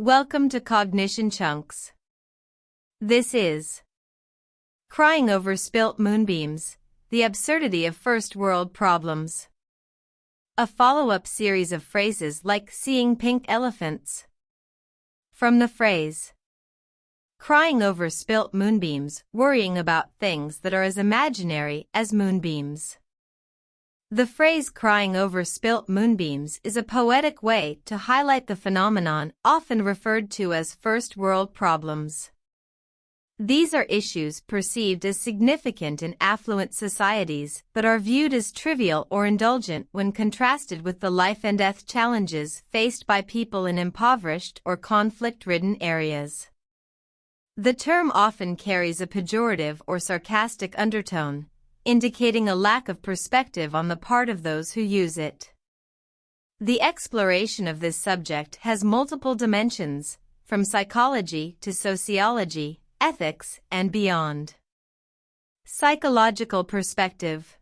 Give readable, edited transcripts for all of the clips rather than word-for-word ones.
Welcome to CognitionChunks. This is Crying Over Spilt Moonbeams, The Absurdity of First World Problems. A follow-up series of phrases like seeing pink elephants. From the phrase, crying over spilt moonbeams, worrying about things that are as imaginary as moonbeams. The phrase crying over spilt moonbeams is a poetic way to highlight the phenomenon often referred to as first world problems. These are issues perceived as significant in affluent societies but are viewed as trivial or indulgent when contrasted with the life and death challenges faced by people in impoverished or conflict-ridden areas. The term often carries a pejorative or sarcastic undertone, indicating a lack of perspective on the part of those who use it. The exploration of this subject has multiple dimensions, from psychology to sociology, ethics, and beyond. Psychological perspective.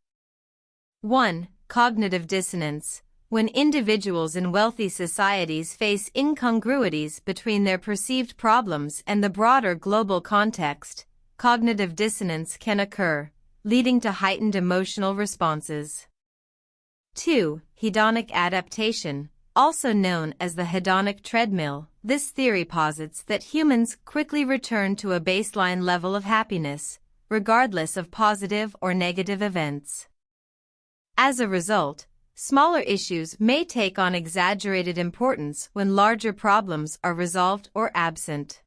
1. Cognitive dissonance. When individuals in wealthy societies face incongruities between their perceived problems and the broader global context, cognitive dissonance can occur, leading to heightened emotional responses. 2. Hedonic adaptation, also known as the hedonic treadmill. This theory posits that humans quickly return to a baseline level of happiness, regardless of positive or negative events. As a result, smaller issues may take on exaggerated importance when larger problems are resolved or absent.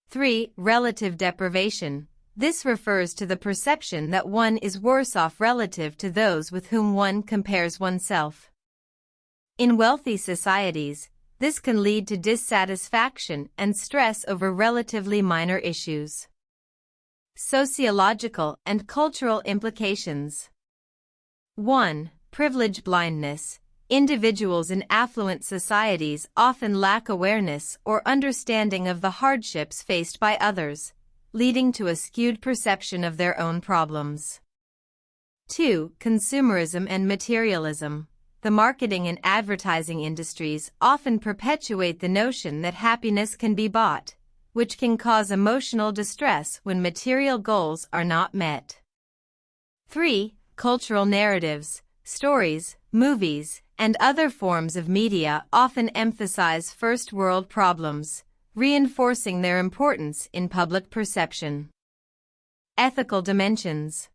3. Relative deprivation. This refers to the perception that one is worse off relative to those with whom one compares oneself. In wealthy societies, this can lead to dissatisfaction and stress over relatively minor issues. Sociological and cultural implications. 1. Privilege blindness. Individuals in affluent societies often lack awareness or understanding of the hardships faced by others, leading to a skewed perception of their own problems. 2. Consumerism and materialism. The marketing and advertising industries often perpetuate the notion that happiness can be bought, which can cause emotional distress when material goals are not met. 3. Cultural narratives. Stories, movies, and other forms of media often emphasize first world problems, reinforcing their importance in public perception. Ethical dimensions.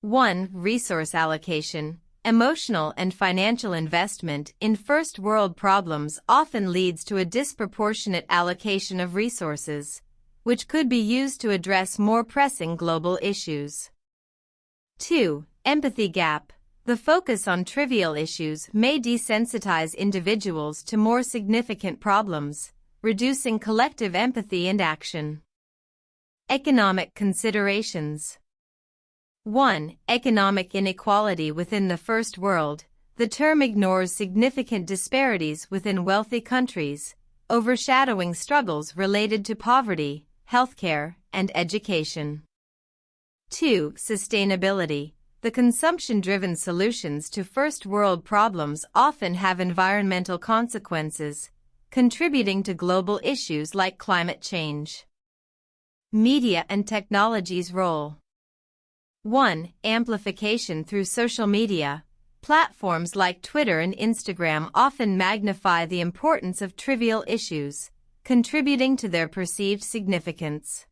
1. Resource allocation. Emotional and financial investment in first world problems often leads to a disproportionate allocation of resources, which could be used to address more pressing global issues. 2. Empathy gap. The focus on trivial issues may desensitize individuals to more significant problems, reducing collective empathy and action. Economic considerations. 1. Economic inequality within the first world. The term ignores significant disparities within wealthy countries, overshadowing struggles related to poverty, healthcare, and education. 2. Sustainability. The consumption-driven solutions to first world problems often have environmental consequences, contributing to global issues like climate change. Media and technology's role. 1. Amplification through social media. Platforms like Twitter and Instagram often magnify the importance of trivial issues, contributing to their perceived significance.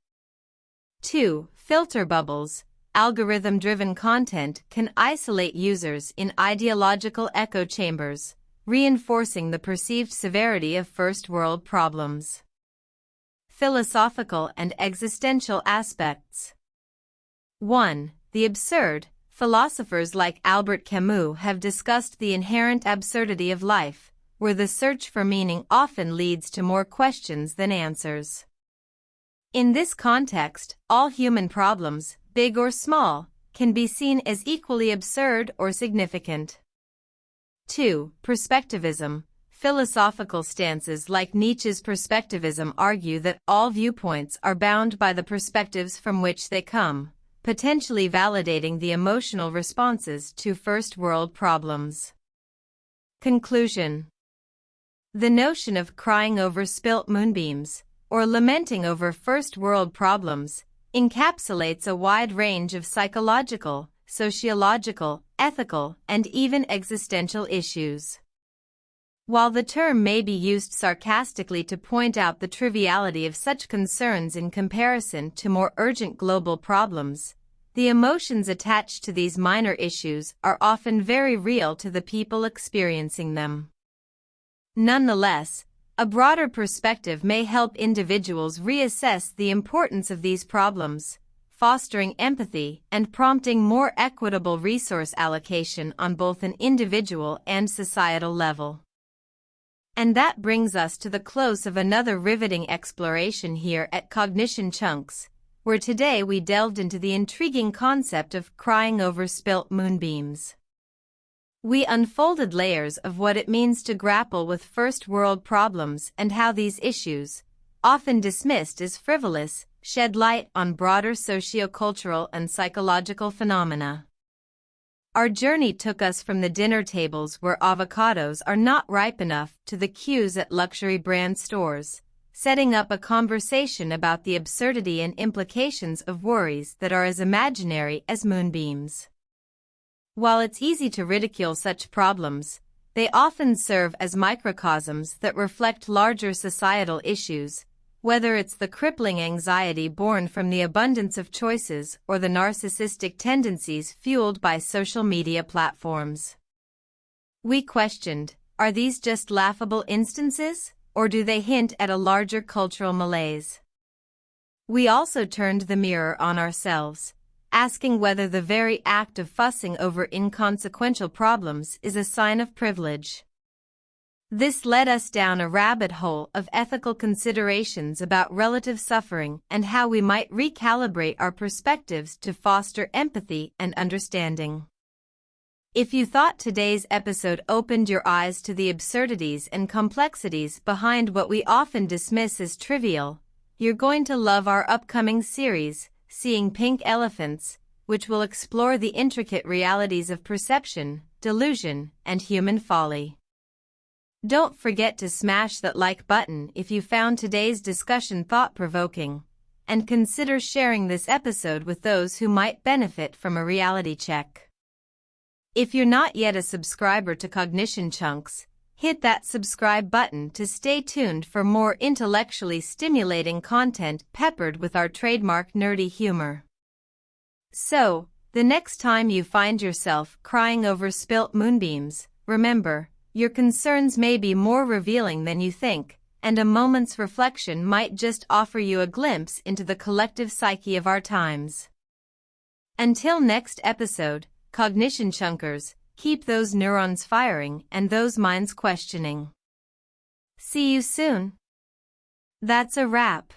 2. Filter bubbles. Algorithm-driven content can isolate users in ideological echo chambers, reinforcing the perceived severity of first world problems. Philosophical and existential aspects. 1. The absurd. Philosophers like Albert Camus have discussed the inherent absurdity of life, where the search for meaning often leads to more questions than answers. In this context, all human problems, big or small, can be seen as equally absurd or significant. 2. Perspectivism. Philosophical stances like Nietzsche's perspectivism argue that all viewpoints are bound by the perspectives from which they come, potentially validating the emotional responses to first world problems. Conclusion. The notion of crying over spilt moonbeams, or lamenting over first-world problems, encapsulates a wide range of psychological, sociological, ethical, and even existential issues. While the term may be used sarcastically to point out the triviality of such concerns in comparison to more urgent global problems, the emotions attached to these minor issues are often very real to the people experiencing them. Nonetheless, a broader perspective may help individuals reassess the importance of these problems, fostering empathy and prompting more equitable resource allocation on both an individual and societal level. And that brings us to the close of another riveting exploration here at CognitionChunks, where today we delved into the intriguing concept of crying over spilt moonbeams. We unfolded layers of what it means to grapple with first-world problems and how these issues, often dismissed as frivolous, shed light on broader sociocultural and psychological phenomena. Our journey took us from the dinner tables where avocados are not ripe enough to the queues at luxury brand stores, setting up a conversation about the absurdity and implications of worries that are as imaginary as moonbeams. While it's easy to ridicule such problems, they often serve as microcosms that reflect larger societal issues, whether it's the crippling anxiety born from the abundance of choices or the narcissistic tendencies fueled by social media platforms. We questioned, are these just laughable instances, or do they hint at a larger cultural malaise? We also turned the mirror on ourselves, asking whether the very act of fussing over inconsequential problems is a sign of privilege. This led us down a rabbit hole of ethical considerations about relative suffering and how we might recalibrate our perspectives to foster empathy and understanding. If you thought today's episode opened your eyes to the absurdities and complexities behind what we often dismiss as trivial, you're going to love our upcoming series, Seeing Pink Elephants, which will explore the intricate realities of perception, delusion, and human folly. Don't forget to smash that like button if you found today's discussion thought-provoking, and consider sharing this episode with those who might benefit from a reality check. If you're not yet a subscriber to CognitionChunks, hit that subscribe button to stay tuned for more intellectually stimulating content peppered with our trademark nerdy humor. So, the next time you find yourself crying over spilt moonbeams, remember, your concerns may be more revealing than you think, and a moment's reflection might just offer you a glimpse into the collective psyche of our times. Until next episode, CognitionChunkers, keep those neurons firing and those minds questioning. See you soon. That's a wrap.